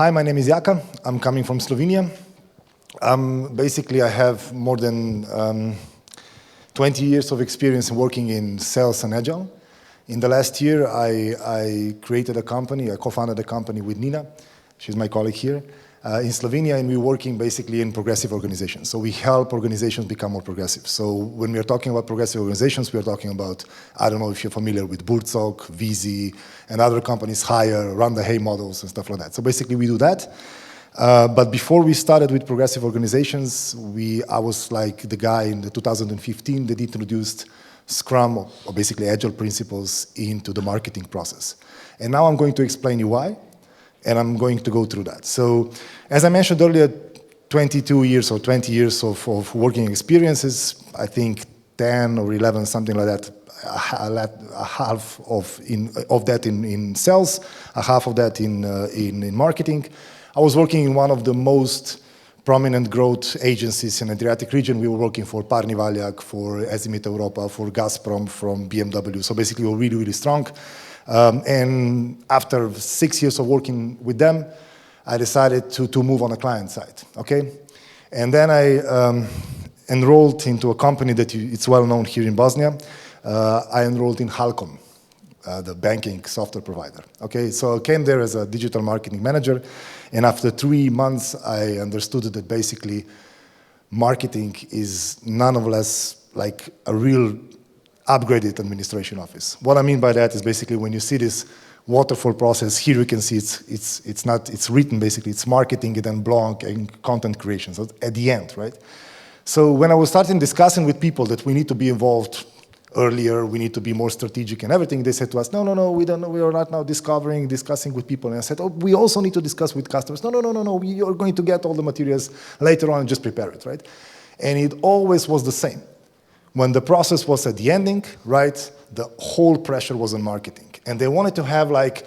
Hi, my name is Jaka. I'm coming from Slovenia. Basically, I have more than 20 years of experience working in sales and Agile. In the last year, I created a company, I co-founded a company with Nina. She's my colleague here. In Slovenia, and we're working basically in progressive organizations. So we help organizations become more progressive. So when we're talking about progressive organizations, we're talking about, I don't know if you're familiar with Burzog, VZ, and other companies, Hire, Run the Hay models and stuff like that. So basically we do that. But before we started with progressive organizations, I was like the guy in the 2015 that introduced Scrum, or basically Agile principles, into the marketing process. And now I'm going to explain you why. And I'm going to go through that. So, as I mentioned earlier, 22 years or 20 years of working experiences, I think 10 or 11, something like that, a half of that in sales, a half of that in marketing. I was working in one of the most prominent growth agencies in the Adriatic region. We were working for Parni Valjak, for Azimut Europa, for Gazprom, from BMW. So basically, we were really, really strong. And after 6 years of working with them, I decided to move on a client side, okay? And then I enrolled into a company that it's well known here in Bosnia. I enrolled in Halkom, the banking software provider, okay? So I came there as a digital marketing manager, and after 3 months, I understood that basically marketing is none of less like a real upgraded administration office. What I mean by that is basically when you see this waterfall process, here you can see it's written basically, it's marketing and then blog and content creation, so at the end, right? So when I was starting discussing with people that we need to be involved earlier, we need to be more strategic and everything, they said to us, no, we don't know, we are not now discussing with people. And I said, oh, we also need to discuss with customers. No, you're going to get all the materials later on and just prepare it, right? And it always was the same. When the process was at the ending, right, the whole pressure was on marketing. And they wanted to have like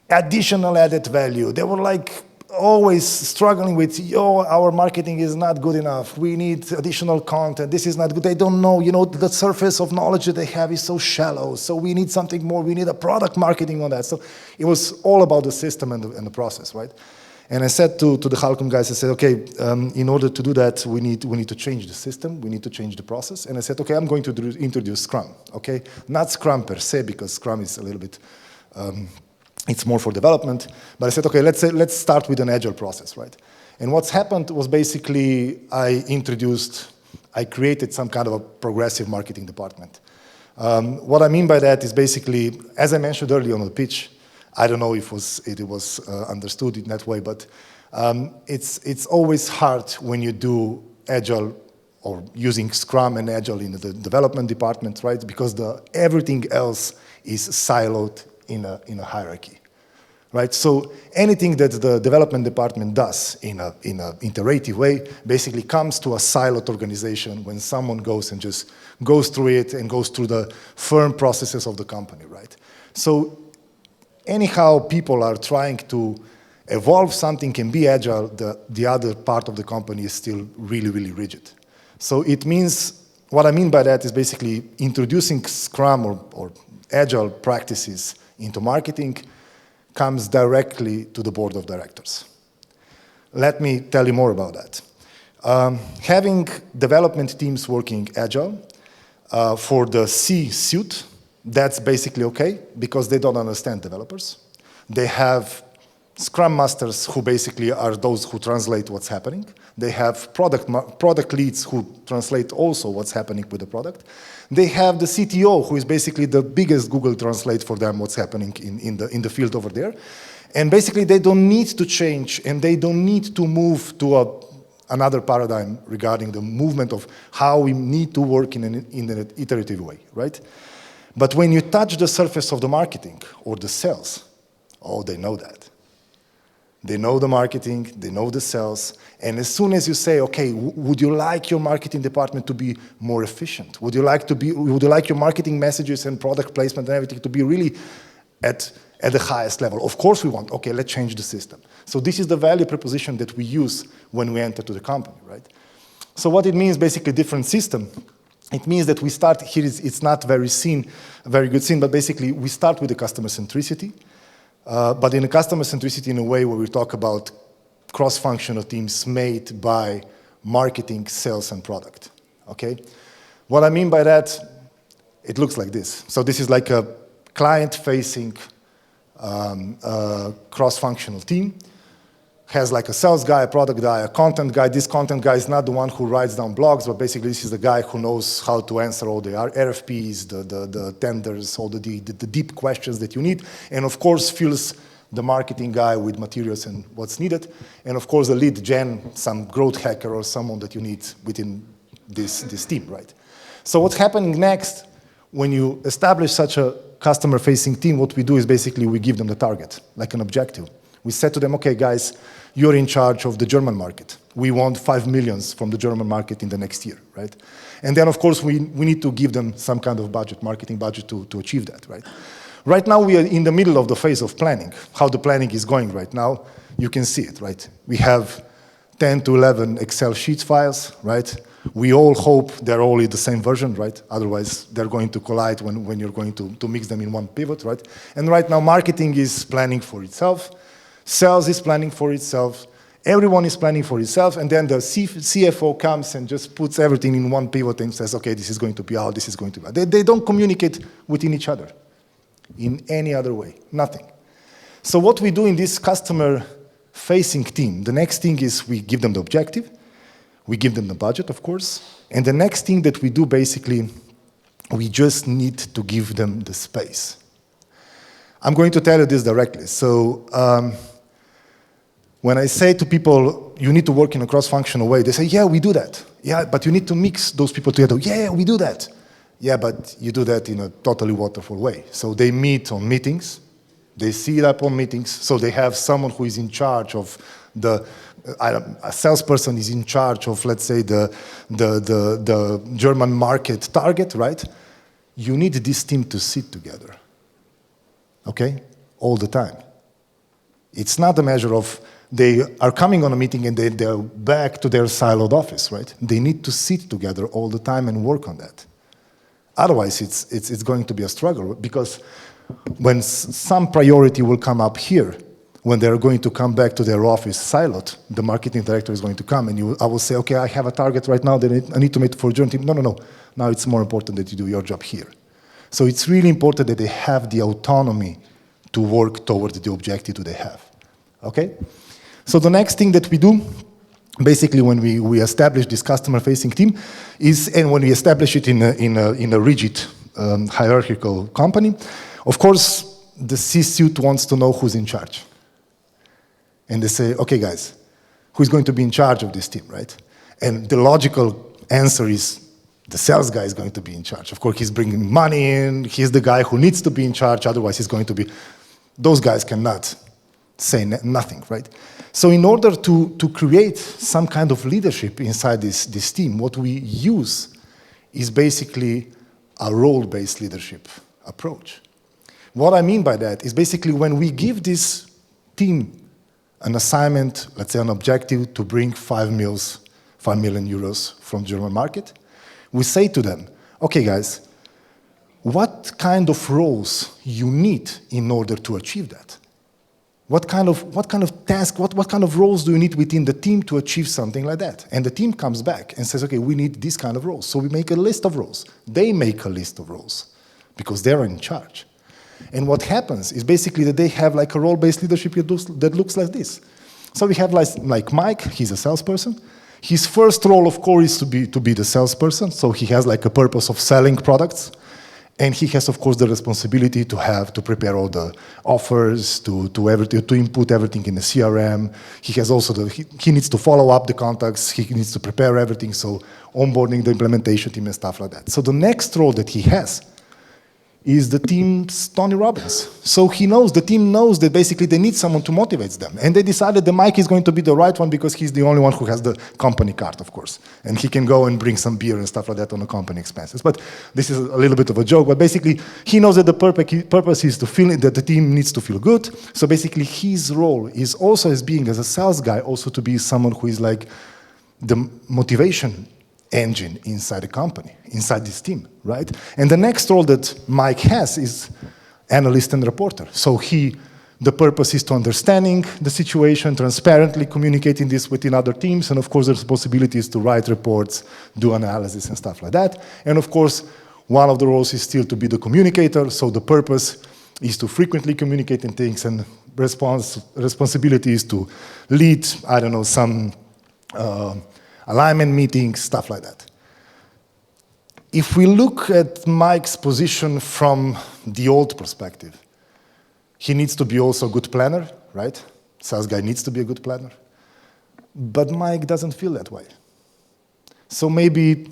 additional added value. They were like always struggling with, our marketing is not good enough. We need additional content. This is not good. They don't know, the surface of knowledge that they have is so shallow. So we need something more. We need a product marketing on that. So it was all about the system and the process, right? And I said to the Halkom guys, I said, okay, in order to do that, we need to change the system, we need to change the process. And I said, okay, I'm going to introduce Scrum, okay? Not Scrum per se, because Scrum is a little bit, it's more for development. But I said, okay, let's start with an Agile process, right? And what's happened was basically I created some kind of a progressive marketing department. What I mean by that is basically, as I mentioned earlier on the pitch, I don't know if it was understood in that way, but it's always hard when you do Agile or using Scrum and Agile in the development department, right? Because everything else is siloed in a hierarchy, right? So anything that the development department does in an iterative way basically comes to a siloed organization when someone goes and just goes through it and goes through the firm processes of the company, right? So anyhow, people are trying to evolve something and be agile, the other part of the company is still really, really rigid. So it means, what I mean by that is basically introducing Scrum or agile practices into marketing comes directly to the board of directors. Let me tell you more about that. Having development teams working agile for the C-suite, that's basically okay, because they don't understand developers. They have Scrum Masters who basically are those who translate what's happening. They have product leads who translate also what's happening with the product. They have the CTO who is basically the biggest Google Translate for them what's happening in the field over there. And basically they don't need to change and they don't need to move to another paradigm regarding the movement of how we need to work in an iterative way, right? But when you touch the surface of the marketing or the sales, they know that. They know the marketing, they know the sales, and as soon as you say, okay, would you like your marketing department to be more efficient? Would you like your marketing messages and product placement and everything to be really at the highest level? Of course we want. Okay, let's change the system. So this is the value proposition that we use when we enter to the company, right? So what it means, basically, different system. It means that we start, here it's not very good scene, but basically we start with the customer centricity. but in a customer centricity in a way where we talk about cross-functional teams made by marketing, sales, and product, okay? What I mean by that, it looks like this. So this is like a client-facing cross-functional team, has like a sales guy, a product guy, a content guy. This content guy is not the one who writes down blogs, but basically this is the guy who knows how to answer all the RFPs, the tenders, all the deep questions that you need, and of course fills the marketing guy with materials and what's needed, and of course the lead gen, some growth hacker or someone that you need within this team, right? So what's happening next, when you establish such a customer-facing team, what we do is basically we give them the target, like an objective. We said to them, okay, guys, you're in charge of the German market. We want 5 million from the German market in the next year, right? And then, of course, we need to give them some kind of budget, marketing budget to achieve that, right? Right now, we are in the middle of the phase of planning. How the planning is going right now, you can see it, right? We have 10 to 11 Excel sheets files, right? We all hope they're all in the same version, right? Otherwise, they're going to collide when you're going to mix them in one pivot, right? And right now, marketing is planning for itself. Sales is planning for itself. Everyone is planning for itself. And then the CFO comes and just puts everything in one pivot and says, okay, this is going to be out, this is going to be out. They don't communicate within each other in any other way, nothing. So what we do in this customer-facing team, the next thing is we give them the objective, we give them the budget, of course, and the next thing that we do, basically, we just need to give them the space. I'm going to tell you this directly. So when I say to people, you need to work in a cross-functional way, they say, yeah, we do that. Yeah, but you need to mix those people together. Yeah, we do that. Yeah, but you do that in a totally waterfall way. So they meet on meetings, they see it up on meetings, so they have someone who is in charge of a salesperson is in charge of, let's say, the German market target, right? You need this team to sit together, okay? All the time. It's not a measure of they are coming on a meeting and they're back to their siloed office, right? They need to sit together all the time and work on that. Otherwise, it's going to be a struggle, because when some priority will come up here, when they're going to come back to their office siloed, the marketing director is going to come and I will say, okay, I have a target right now that I need to meet for a joint team. No. Now it's more important that you do your job here. So it's really important that they have the autonomy to work toward the objective that they have, okay? So the next thing that we do, basically when we establish this customer-facing team is, and when we establish it in a rigid hierarchical company, of course, the C-suite wants to know who's in charge. And they say, okay, guys, who's going to be in charge of this team, right? And the logical answer is the sales guy is going to be in charge. Of course, he's bringing money in. He's the guy who needs to be in charge. Otherwise, he's going to be... Those guys cannot say nothing, right? So in order to create some kind of leadership inside this team, what we use is basically a role-based leadership approach. What I mean by that is basically when we give this team an assignment, let's say an objective to bring 5 million euros from the German market, we say to them, okay, guys, what kind of roles you need in order to achieve that? What kind of task, what kind of roles do you need within the team to achieve something like that? And the team comes back and says, okay, we need this kind of roles. So we make a list of roles. They make a list of roles because they're in charge. And what happens is basically that they have like a role-based leadership that looks like this. So we have like Mike, he's a salesperson. His first role, of course, is to be the salesperson. So he has like a purpose of selling products. And he has, of course, the responsibility to prepare all the offers, to input everything in the CRM. He has also he needs to follow up the contacts. He needs to prepare everything. So onboarding the implementation team and stuff like that. So the next role that he has is the team's Tony Robbins. So the team knows that basically they need someone to motivate them. And they decided that Mike is going to be the right one because he's the only one who has the company card, of course. And he can go and bring some beer and stuff like that on the company expenses. But this is a little bit of a joke. But basically, he knows that the purpose is to feel that the team needs to feel good. So basically, his role is also as a sales guy, also to be someone who is like the motivation engine inside the company, inside this team, right? And the next role that Mike has is analyst and reporter. So he The purpose is to understanding the situation, transparently communicating this within other teams, and of course the responsibility is to write reports, do analysis and stuff like that. And of course, one of the roles is still to be the communicator, so the purpose is to frequently communicate in things, and responsibility is to lead, I don't know, some alignment meetings, stuff like that. If we look at Mike's position from the old perspective, he needs to be also a good planner, right? Sales guy needs to be a good planner. But Mike doesn't feel that way. So maybe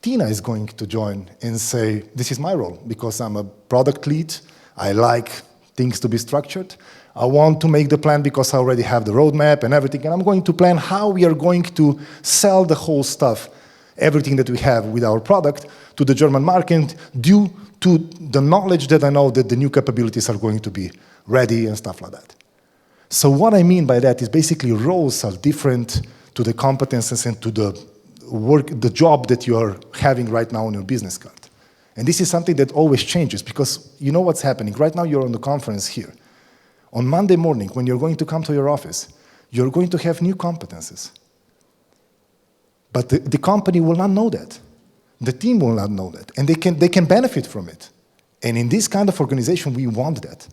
Tina is going to join and say, this is my role, because I'm a product lead, I like things to be structured, I want to make the plan because I already have the roadmap and everything, and I'm going to plan how we are going to sell the whole stuff, everything that we have with our product, to the German market, due to the knowledge that I know that the new capabilities are going to be ready and stuff like that. So what I mean by that is basically roles are different to the competences and to the work, the job that you are having right now on your business card. And this is something that always changes, because you know what's happening. Right now you're on the conference here. On Monday morning, when you're going to come to your office, you're going to have new competences. But the company will not know that. The team will not know that, and they can benefit from it. And in this kind of organization, we want that.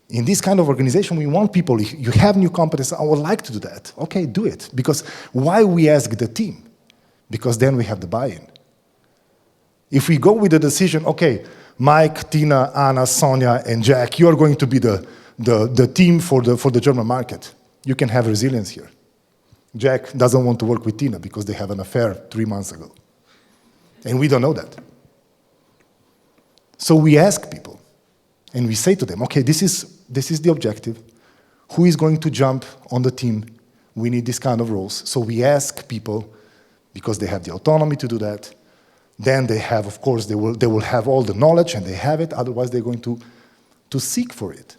In this kind of organization, we want people, if you have new competence, I would like to do that. Okay, do it. Because why we ask the team? Because then we have the buy-in. If we go with the decision, okay, Mike, Tina, Anna, Sonia, and Jack, you are going to be the team for the German market, you can have resilience here. Jack doesn't want to work with Tina because they have an affair 3 months ago. And we don't know that. So we ask people, and we say to them, okay, this is the objective. Who is going to jump on the team? We need this kind of roles. So we ask people, because they have the autonomy to do that. Then they have, of course, they will have all the knowledge, and they have it. Otherwise, they're going to seek for it.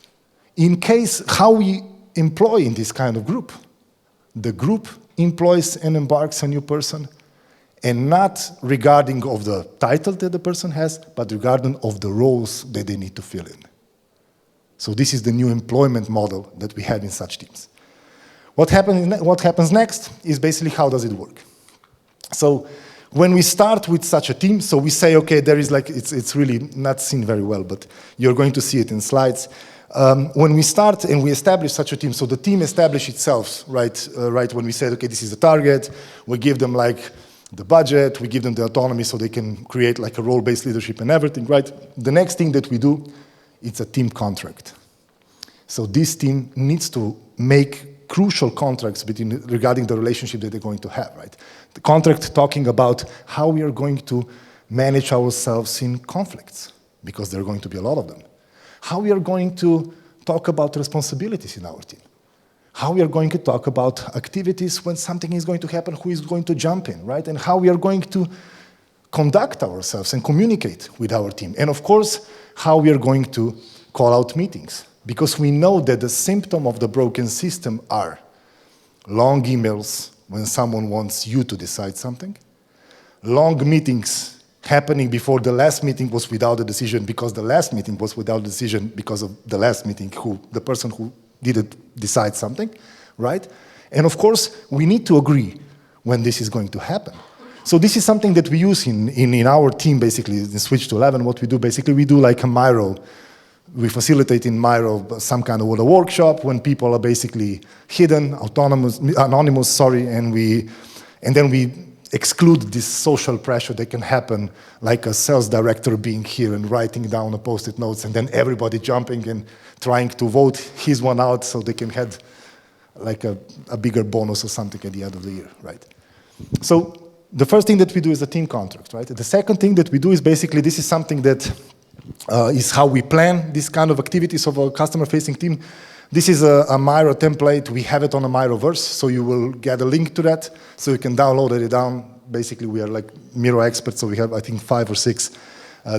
In case, how we employ in this kind of group? The group employs and embarks a new person, and not regarding of the title that the person has, but regarding of the roles that they need to fill in. So this is the new employment model that we have in such teams. What happens next is basically how does it work? So when we start with such a team, so we say, okay, there is like, it's really not seen very well, but you're going to see it in slides. When we start and we establish such a team, so the team establishes itself, right when we said, okay, this is the target, we give them like the budget, we give them the autonomy so they can create like a role-based leadership and everything, right? The next thing that we do, it's a team contract. So this team needs to make crucial contracts regarding the relationship that they're going to have, right? The contract talking about how we are going to manage ourselves in conflicts, because there are going to be a lot of them. How we are going to talk about responsibilities in our team. How we are going to talk about activities when something is going to happen, who is going to jump in, right? And how we are going to conduct ourselves and communicate with our team. And of course, how we are going to call out meetings. Because we know that the symptom of the broken system are long emails when someone wants you to decide something, long meetings happening before the last meeting was without a decision, because the last meeting was without a decision because of the last meeting, the person who didn't decide something, right? And of course, we need to agree when this is going to happen. So this is something that we use in our team, basically, in Switch to 11. What we do, basically, we do like a Miro. We facilitate in Miro some kind of a workshop when people are basically hidden, anonymous, and then we exclude this social pressure that can happen, like a sales director being here and writing down a post-it notes, and then everybody jumping and trying to vote his one out so they can have like a bigger bonus or something at the end of the year, right? So the first thing that we do is a team contract, right? The second thing that we do is basically, this is something that is how we plan this kind of activities of a customer-facing team. This is a Miro template. We have it on a Miroverse, so you will get a link to that, so you can download it down. Basically, we are like Miro experts, so we have, I think, 5 or 6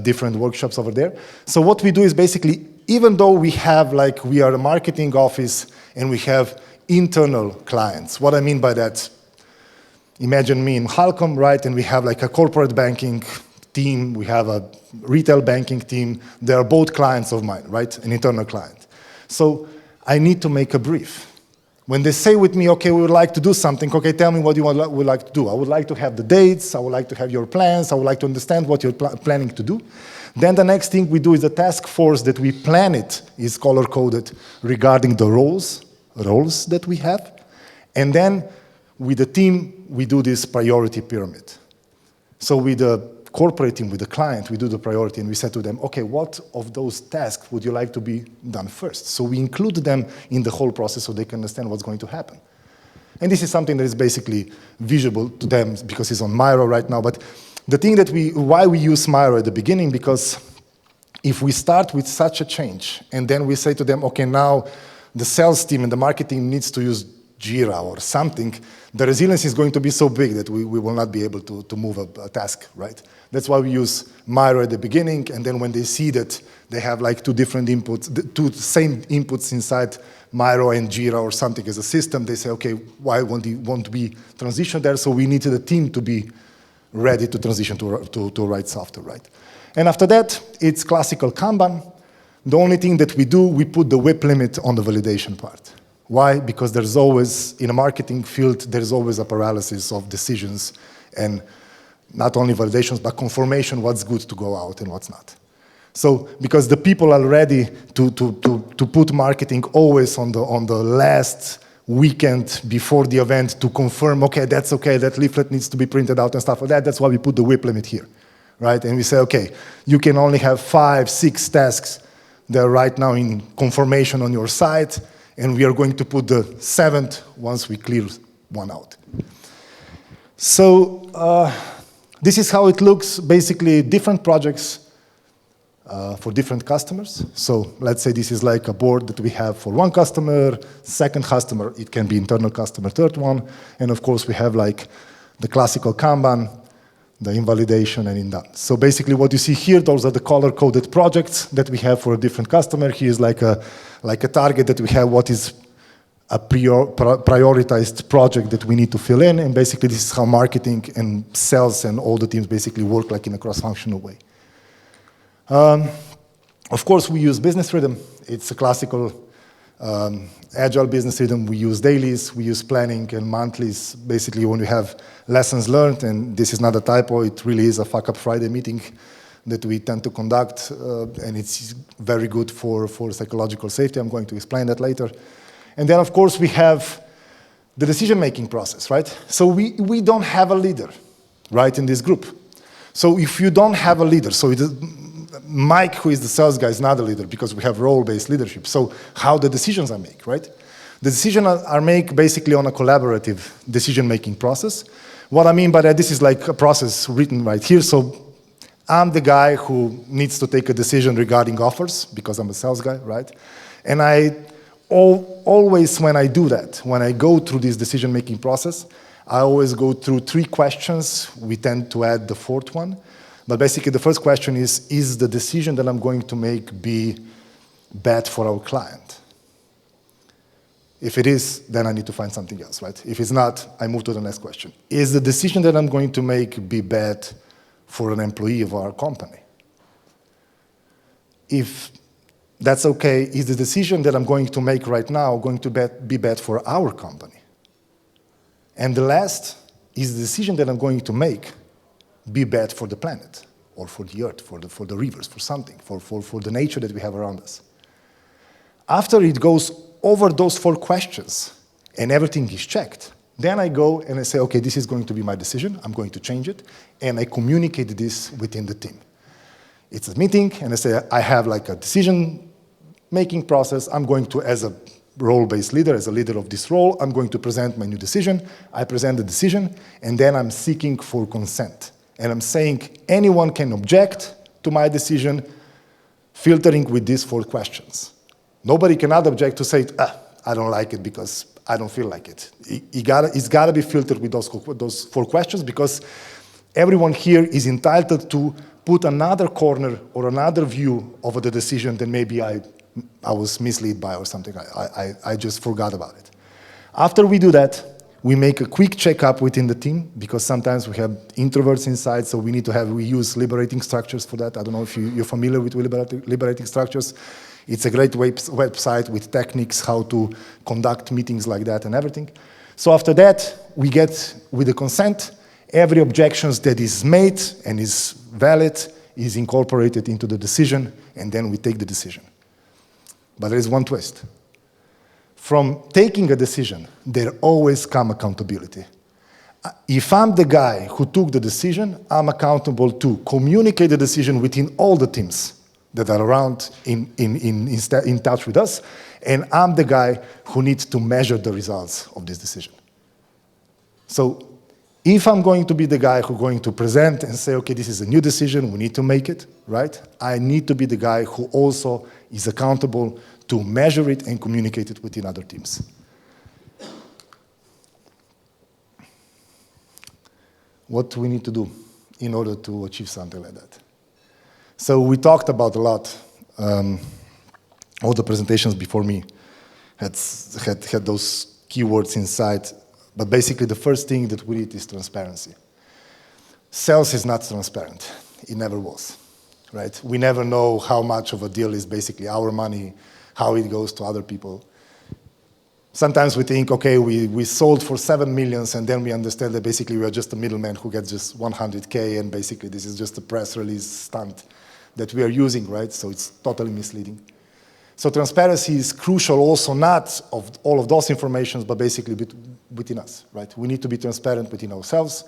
different workshops over there. So what we do is basically, even though we have, like, we are a marketing office and we have internal clients. What I mean by that, imagine me in Halcom, right, and we have like a corporate banking team, we have a retail banking team. They are both clients of mine, right, an internal client. So I need to make a brief. When they say with me, okay, we would like to do something, okay, tell me what you would like to do. I would like to have the dates, I would like to have your plans, I would like to understand what you're planning to do. Then the next thing we do is the task force that we plan it is color-coded regarding the roles that we have. And then with the team, we do this priority pyramid. So with the corporate team, with the client, we do the priority and we say to them, okay, what of those tasks would you like to be done first? So we include them in the whole process so they can understand what's going to happen. And this is something that is basically visible to them because it's on Miro right now. But the thing that why we use Miro at the beginning, because if we start with such a change and then we say to them, okay, now the sales team and the marketing needs to use Jira or something, the resilience is going to be so big that we will not be able to move a task, right? That's why we use Miro at the beginning, and then when they see that they have like two different inputs, two same inputs inside Miro and Jira or something as a system, they say, okay, why won't we transition there? So we need the team to be ready to transition to right software, right? And after that, it's classical Kanban. The only thing that we do, we put the WIP limit on the validation part. Why? Because there's always, in a marketing field, there's always a paralysis of decisions and not only validations, but confirmation what's good to go out and what's not. So, because the people are ready to put marketing always on the last weekend before the event to confirm, okay, that leaflet needs to be printed out and stuff like that, that's why we put the WIP limit here, right? And we say, okay, you can only have 5, 6 tasks that are right now in confirmation on your site, and we are going to put the 7th once we clear one out. So this is how it looks, basically different projects for different customers. So let's say this is like a board that we have for one customer, second customer, it can be internal customer, third one, and of course we have like the classical Kanban, the invalidation and indone. So basically what you see here, those are the color-coded projects that we have for a different customer. Here's like a target that we have, what is a prioritized project that we need to fill in, and basically this is how marketing and sales and all the teams basically work like in a cross-functional way. Of course, we use business rhythm. It's a classical Agile business rhythm. We use dailies, we use planning and monthlies, basically when we have lessons learned, and this is not a typo, it really is a Fuck Up Friday meeting that we tend to conduct, and it's very good for psychological safety. I'm going to explain that later. And then, of course, we have the decision-making process, right? So we don't have a leader, right, in this group. So if you don't have a leader, so Mike, who is the sales guy, is not a leader because we have role-based leadership. So how the decisions are made, right? The decisions are made basically on a collaborative decision-making process. What I mean by that, this is like a process written right here. So I'm the guy who needs to take a decision regarding offers because I'm a sales guy, right? And always when I do that, when I go through this decision-making process, I always go through 3 questions. We tend to add the 4th one. But basically the first question is the decision that I'm going to make be bad for our client? If it is, then I need to find something else, right? If it's not, I move to the next question. Is the decision that I'm going to make be bad for an employee of our company? If that's okay, is the decision that I'm going to make right now going to be bad for our company? And the last, is the decision that I'm going to make be bad for the planet, or for the earth, for the rivers, for something, for the nature that we have around us? After it goes over those 4 questions and everything is checked, then I go and I say, okay, this is going to be my decision, I'm going to change it, and I communicate this within the team. It's a meeting, and I say, I have like a decision-making process, I'm going to, as a role-based leader, as a leader of this role, I'm going to present my new decision, I present the decision, and then I'm seeking for consent. And I'm saying anyone can object to my decision, filtering with these 4 questions. Nobody cannot object to say, I don't like it because I don't feel like it. It's got to be filtered with those 4 questions, because everyone here is entitled to put another corner or another view of the decision that maybe I was misled by or something. I just forgot about it. After we do that, we make a quick checkup within the team, because sometimes we have introverts inside, so we use liberating structures for that. I don't know if you're familiar with liberating structures. It's a great website with techniques how to conduct meetings like that and everything. So after that, we get, with the consent, every objection that is made and is valid is incorporated into the decision, and then we take the decision. But there is one twist. From taking a decision, there always comes accountability. If I'm the guy who took the decision, I'm accountable to communicate the decision within all the teams that are around in touch with us, and I'm the guy who needs to measure the results of this decision. So if I'm going to be the guy who's going to present and say, okay, this is a new decision, we need to make it, right? I need to be the guy who also is accountable to measure it and communicate it within other teams. What do we need to do in order to achieve something like that? So we talked about a lot. All the presentations before me had those keywords inside. But basically, the first thing that we need is transparency. Sales is not transparent. It never was, right? We never know how much of a deal is basically our money, how it goes to other people. Sometimes we think, okay, we sold for 7 million, and then we understand that basically we are just a middleman who gets just 100K, and basically this is just a press release stunt that we are using, right? So it's totally misleading. So transparency is crucial also, not of all of those informations, but basically within us, right? We need to be transparent within ourselves.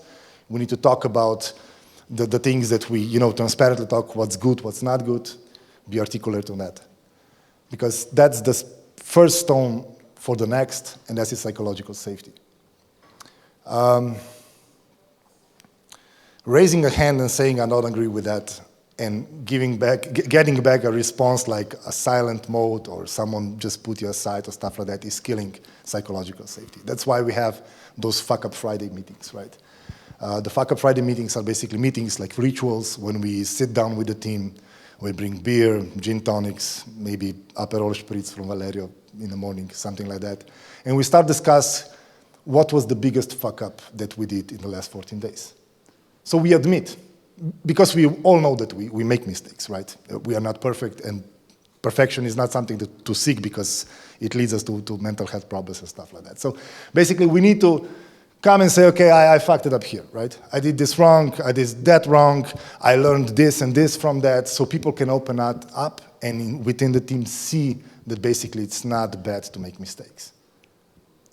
We need to talk about the things that we, transparently talk what's good, what's not good, be articulate on that. Because that's the first stone for the next, and that's the psychological safety. Raising a hand and saying, I don't agree with that, and getting back a response like a silent mode or someone just put you aside or stuff like that is killing psychological safety. That's why we have those fuck up Friday meetings, right? The fuck up Friday meetings are basically meetings like rituals when we sit down with the team, we bring beer, gin tonics, maybe Aperol Spritz from Valerio in the morning, something like that. And we start discuss what was the biggest fuck up that we did in the last 14 days. So we admit, because we all know that we make mistakes, right? We are not perfect, and perfection is not something to seek because it leads us to mental health problems and stuff like that. So basically, we need to come and say, okay, I fucked it up here, right? I did this wrong, I did that wrong, I learned this and this from that, so people can open up and within the team see that basically it's not bad to make mistakes.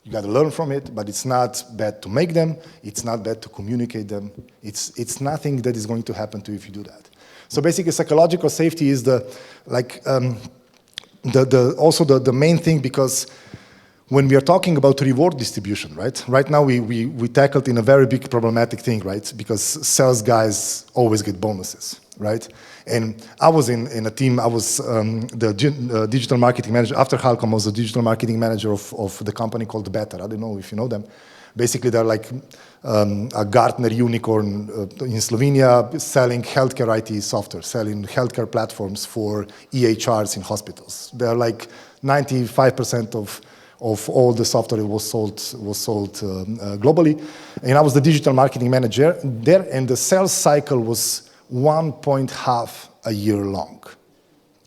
You got to learn from it, but it's not bad to make them. It's not bad to communicate them. It's nothing that is going to happen to you if you do that. So basically, psychological safety is also the main thing, because when we are talking about reward distribution, right? Right now we tackled in a very big problematic thing, right? Because sales guys always get bonuses, right? And I was in a team, I was the digital marketing manager. After Halcom, I was the digital marketing manager of the company called Better. I don't know if you know them. Basically, they're like a Gartner unicorn in Slovenia selling healthcare IT software, selling healthcare platforms for EHRs in hospitals. They're like 95% of all the software that was sold globally. And I was the digital marketing manager there, and the sales cycle was 1.5 a year long,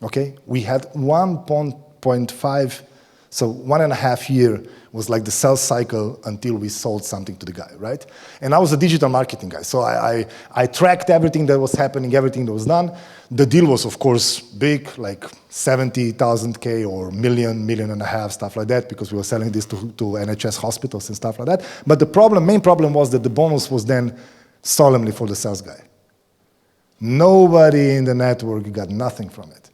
okay? We had 1.5, so 1.5 year was like the sales cycle until we sold something to the guy, right? And I was a digital marketing guy, so I tracked everything that was happening, everything that was done. The deal was, of course, big, like 70,000K or million and a half, stuff like that, because we were selling this to NHS hospitals and stuff like that. But the main problem was that the bonus was then solemnly for the sales guy. Nobody in the network got nothing from it.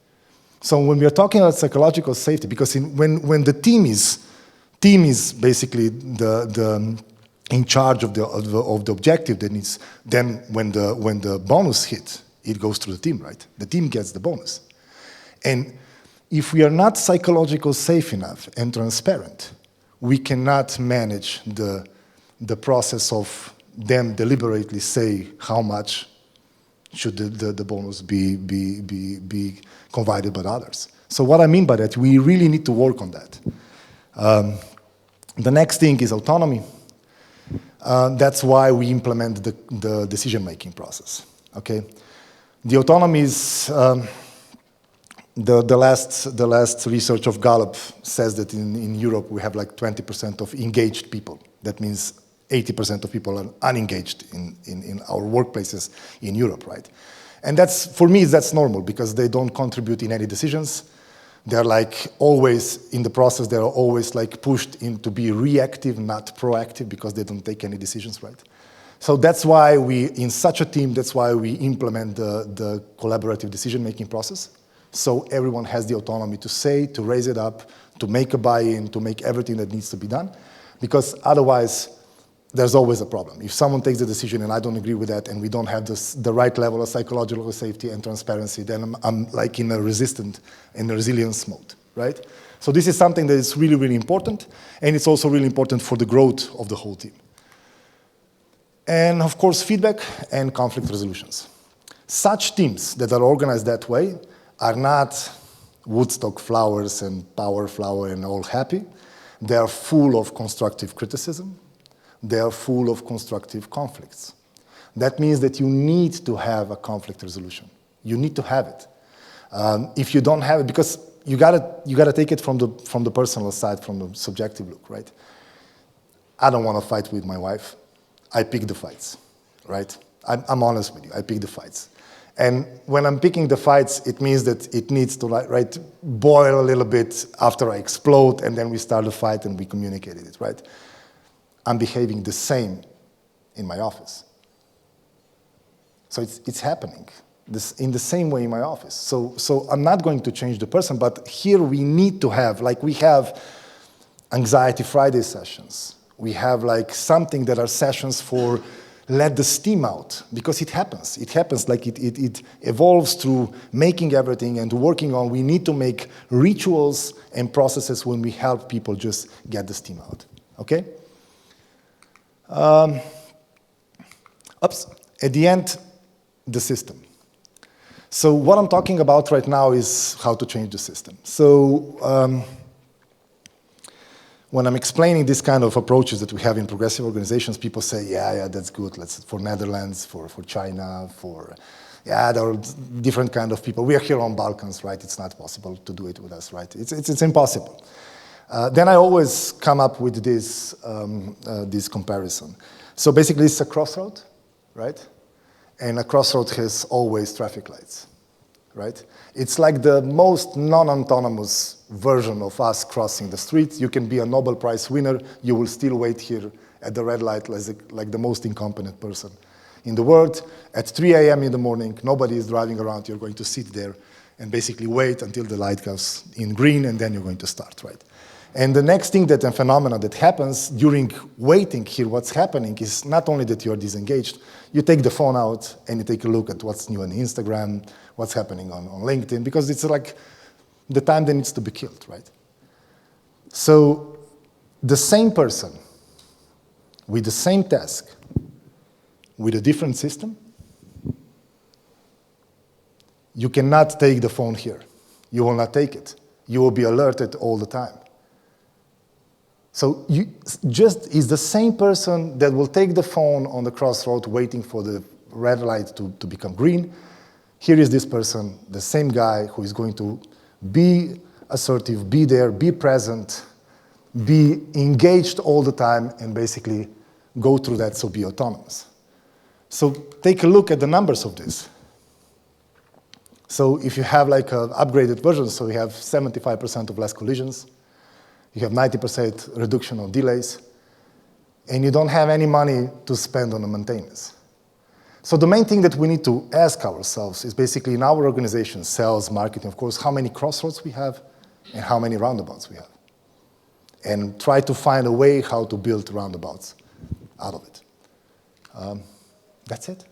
So when we are talking about psychological safety, because when the team is basically in charge of the objective, then when the bonus hits, it goes through the team, right? The team gets the bonus. And if we are not psychologically safe enough and transparent, we cannot manage the process of them deliberately say how much should the bonus be provided by others. So what I mean by that, we really need to work on that. The next thing is autonomy. That's why we implement the decision-making process, okay? The autonomy is the last research of Gallup says that in Europe we have like 20% of engaged people. That means 80% of people are unengaged in our workplaces in Europe, right? And that's, for me, that's normal because they don't contribute in any decisions. They're like always in the process, they're always like pushed in to be reactive, not proactive, because they don't take any decisions, right? So that's why in such a team, that's why we implement the collaborative decision-making process. So everyone has the autonomy to say, to raise it up, to make a buy-in, to make everything that needs to be done. Because otherwise, there's always a problem. If someone takes a decision and I don't agree with that and we don't have the right level of psychological safety and transparency, then I'm like in a resilience mode, right? So this is something that is really, really important, and it's also really important for the growth of the whole team. And of course, feedback and conflict resolutions. Such teams that are organized that way are not Woodstock flowers and power flower and all happy. They are full of constructive criticism. They are full of constructive conflicts. That means that you need to have a conflict resolution. You need to have it. If you don't have it, because you gotta take it from the personal side, from the subjective look, right? I don't want to fight with my wife. I pick the fights, right? I'm honest with you. I pick the fights. And when I'm picking the fights, it means that it needs to right, boil a little bit after I explode, and then we start the fight and we communicated it, right? I'm behaving the same in my office. So it's happening in the same way in my office. So I'm not going to change the person, but here we need to have, like we have Anxiety Friday sessions. We have like something that are sessions for let the steam out, because it happens. It happens, like it evolves through making everything and working on. We need to make rituals and processes when we help people just get the steam out, okay? At the end, the system. So what I'm talking about right now is how to change the system. So when I'm explaining these kind of approaches that we have in progressive organizations, people say, yeah, that's good. For Netherlands, for China, there are different kind of people. We are here on Balkans, right? It's not possible to do it with us, right? It's impossible. Then I always come up with this comparison. So basically, it's a crossroad, right? And a crossroad has always traffic lights, right? It's like the most non-autonomous version of us crossing the street. You can be a Nobel Prize winner. You will still wait here at the red light like the most incompetent person in the world. At 3 a.m. in the morning, nobody is driving around. You're going to sit there and basically wait until the light goes in green, and then you're going to start, right? And the next thing a phenomenon that happens during waiting here, what's happening is not only that you're disengaged, you take the phone out and you take a look at what's new on Instagram, what's happening on LinkedIn, because it's like the time that needs to be killed, right? So the same person with the same task, with a different system, you cannot take the phone here. You will not take it. You will be alerted all the time. So is the same person that will take the phone on the crossroad waiting for the red light to become green. Here is this person, the same guy who is going to be assertive, be there, be present, be engaged all the time, and basically go through that, so be autonomous. So take a look at the numbers of this. So if you have like an upgraded version, so you have 75% of less collisions, you have 90% reduction of delays, and you don't have any money to spend on the maintenance. So the main thing that we need to ask ourselves is basically in our organization, sales, marketing, of course, how many crossroads we have and how many roundabouts we have. And try to find a way how to build roundabouts out of it. That's it.